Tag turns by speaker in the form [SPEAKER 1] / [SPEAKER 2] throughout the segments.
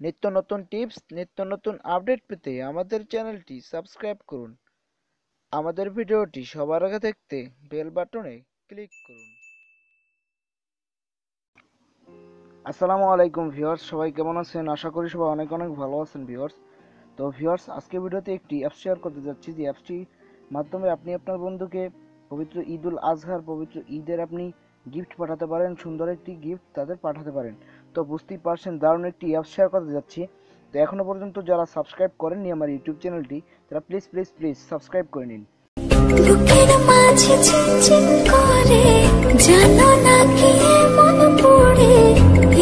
[SPEAKER 1] নিত্য নতুন টিপস, নিত্য নতুন আপডেট পেতে আমাদের চ্যানেলটি সাবস্ক্রাইব করুন। আমাদের ভিডিওটি সবার আগে দেখতে বেল বাটনে ক্লিক করুন। আসসালামু আলাইকুম ভিউয়ার্স, সবাই কেমন আছেন? আশা করি সবাই অনেক অনেক ভালো আছেন ভিউয়ার্স। তো ভিউয়ার্স, আজকে ভিডিওতে একটি অ্যাপ শেয়ার করতে যাচ্ছি, যে অ্যাপসটির মাধ্যমে আপনি আপনার বন্ধুকে পবিত্র ঈদুল আজহার পবিত্র ঈদের আপনি গিফট পাঠাতে পারেন, সুন্দর একটি গিফট তাদের পাঠাতে পারেন। তো বুঝতেই পারছেন, দারুণ একটি অ্যাপ শেয়ার করতে যাচ্ছি। তো এখনো পর্যন্ত যারা সাবস্ক্রাইব করেননি আমার ইউটিউব চ্যানেলটি, তারা প্লিজ প্লিজ প্লিজ সাবস্ক্রাইব করে নিন। বুকের মাঝে ঝিনঝিন করে জানো না কি মন পড়ে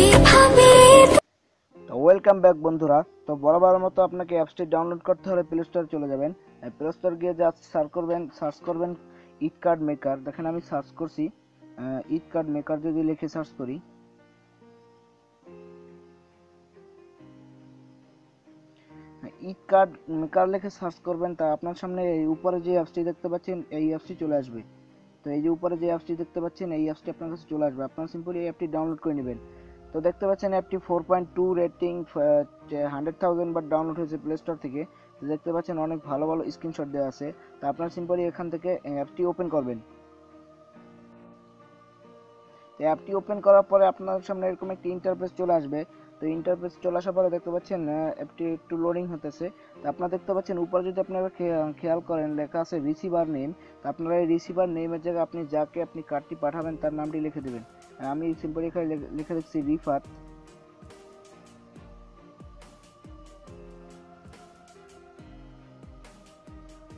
[SPEAKER 1] এভাবে। তো ওয়েলকাম ব্যাক বন্ধুরা। তো বরাবরের মতো আপনাকে অ্যাপসটি ডাউনলোড করতে হলে প্লে স্টোরে চলে যাবেন। প্লে স্টোর গিয়ে যা সার্চ করবেন ঈদ কার্ড মেকার। দেখেন আমি সার্চ করছি ঈদ কার্ড মেকার, যদি লিখে সার্চ করি, ঈদ কার্ড মেকার লিখে সার্চ করবেন, তা আপনার সামনে এই উপরে যে অ্যাপসটি দেখতে পাচ্ছেন এই অ্যাপসটি চলে আসবে। তো এই যে উপরে যে অ্যাপসটি দেখতে পাচ্ছেন এই অ্যাপসটি আপনার কাছে চলে আসবে। আপনারা সিম্পলি এই অ্যাপটি ডাউনলোড করে নেবেন। তো দেখতে পাচ্ছেন অ্যাপটি 4.2 রেটিং, 100,000 বার ডাউনলোড হয়েছে প্লে স্টোর থেকে। তো দেখতে পাচ্ছেন অনেক ভালো ভালো স্ক্রিনশট দেওয়া আছে। তো আপনারা সিম্পলি এখান থেকে অ্যাপটি ওপেন করবেন। অ্যাপটি ওপেন করার পরে আপনার সামনে এরকম একটি ইন্টারফেস চলে আসবে। তো ইন্টারফেস চলে আসার পরে দেখতে পাচ্ছেন অ্যাপটি একটু লোডিং হতেছে। তো আপনারা দেখতে পাচ্ছেন উপরে যদি আপনারা খেয়াল করেন লেখা আছে রিসিভার নেম। তো আপনারা এই রিসিভার নেমের জায়গায় আপনি যাকে আপনি কার্ডটি পাঠাবেন তার নামটি লিখে দেবেন। আমি সিম্পলি এখানে লিখে দিচ্ছি রিফাত।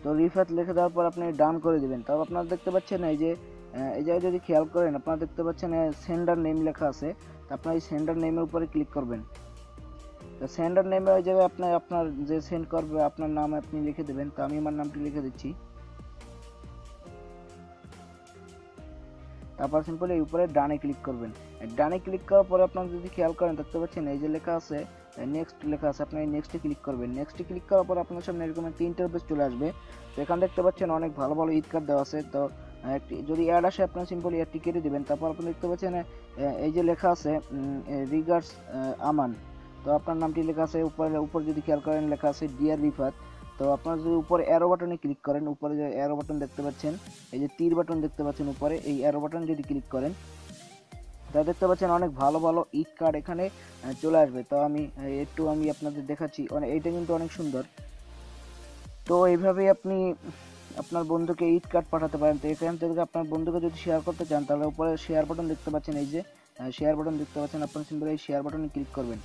[SPEAKER 1] তো রিফাত লিখে দেওয়ার পর আপনি ডান করে দিবেন। তারপর আপনারা দেখতে পাচ্ছেন এই যে এই জায়গায় যদি খেয়াল করেন আপনারা দেখতে পাচ্ছেন সেন্ডার নেম লেখা আছে। তো আপনারা এই সেন্ডার নেমের উপরে ক্লিক করবেন। তো সেন্ডার নেমে ওই জায়গায় আপনি আপনার যে সেন্ড করবে আপনার নাম আপনি লিখে দেবেন। তো আমি আমার নামটি লিখে দিচ্ছি। তারপর সিম্পলি এই উপরে ডানে ক্লিক করবেন। ডানে ক্লিক করার পরে আপনারা যদি খেয়াল করেন দেখতে পাচ্ছেন এই যে লেখা আছে নেক্সট লেখা আছে, আপনি নেক্সটে ক্লিক করবেন। নেক্সটে ক্লিক করার পর আপনার সামনে এরকম একটা ইন্টারফেস চলে আসবে। তো এখানে দেখতে পাচ্ছেন অনেক ভালো ভালো ঈদ কার্ড দেওয়া আছে। তো যদি অ্যাড আসে আপনারা সিম্পলি অ্যাডটি কেটে দেবেন। তারপর আপনি দেখতে পাচ্ছেন এই যে লেখা আছে রিগার্ডস আমান। তো আপনার নামটি লেখা আছে উপরে যদি খেয়াল করেন লেখা আছে ডিয়ার রিফাত। তো আপনারা যদি উপরে অ্যারো বাটনে ক্লিক করেন, উপরে যে অ্যারো বাটন দেখতে পাচ্ছেন, এই যে তীর বাটন দেখতে পাচ্ছেন উপরে, এই অ্যারো বাটন যদি ক্লিক করেন তা দেখতে পাচ্ছেন অনেক ভালো ভালো ঈদ কার্ড এখানে চলে আসবে। তো আমি আপনাদের দেখাচ্ছি, এইটা কিন্তু অনেক সুন্দর। তো এইভাবেই আপনি আপনার বন্ধুকে ঈদ কার্ড পাঠাতে পারেন। তো এখান থেকে আপনার বন্ধুকে যদি শেয়ার করতে চান তাহলে উপরে শেয়ার বাটন দেখতে পাচ্ছেন, এই যে শেয়ার বাটন দেখতে পাচ্ছেন, আপনার সিম্পলি এই শেয়ার বাটনে ক্লিক করবেন।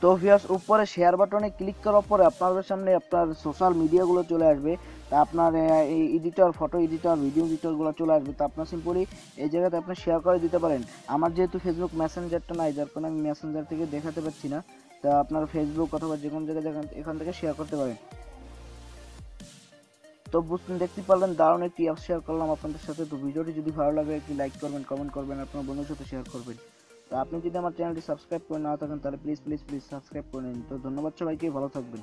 [SPEAKER 1] তো ভিউয়ার্স, উপরে শেয়ার বাটনে ক্লিক করার পরে আপনাদের সামনে আপনার সোশ্যাল মিডিয়াগুলো চলে আসবে। তা আপনার এই এডিটর, ফটো এডিটর, ভিডিও এডিটরগুলো চলে আসবে। তো আপনার সিম্পলি এই জায়গাতে আপনি শেয়ার করে দিতে পারেন। আমার যেহেতু ফেসবুক মেসেঞ্জারটা নাই, যার কারণে আমি মেসেঞ্জার থেকে দেখাতে পাচ্ছি না। তা আপনার ফেসবুক অথবা যে কোনো জায়গায় এখান থেকে শেয়ার করতে পারেন। তো দেখতে পারলেন দারুণ একটি অ্যাপ শেয়ার করলাম আপনাদের সাথে। তো ভিডিওটি যদি ভালো লাগে একটি লাইক করবেন, কমেন্ট করবেন, আপনার বন্ধুর সাথে শেয়ার করবেন। তো আপনি যদি আমার চ্যানেলটি সাবস্ক্রাইব করে না থাকেন তাহলে প্লিজ প্লিজ প্লিজ সাবস্ক্রাইব করে নিন। তো ধন্যবাদ সবাইকে, ভালো থাকবেন।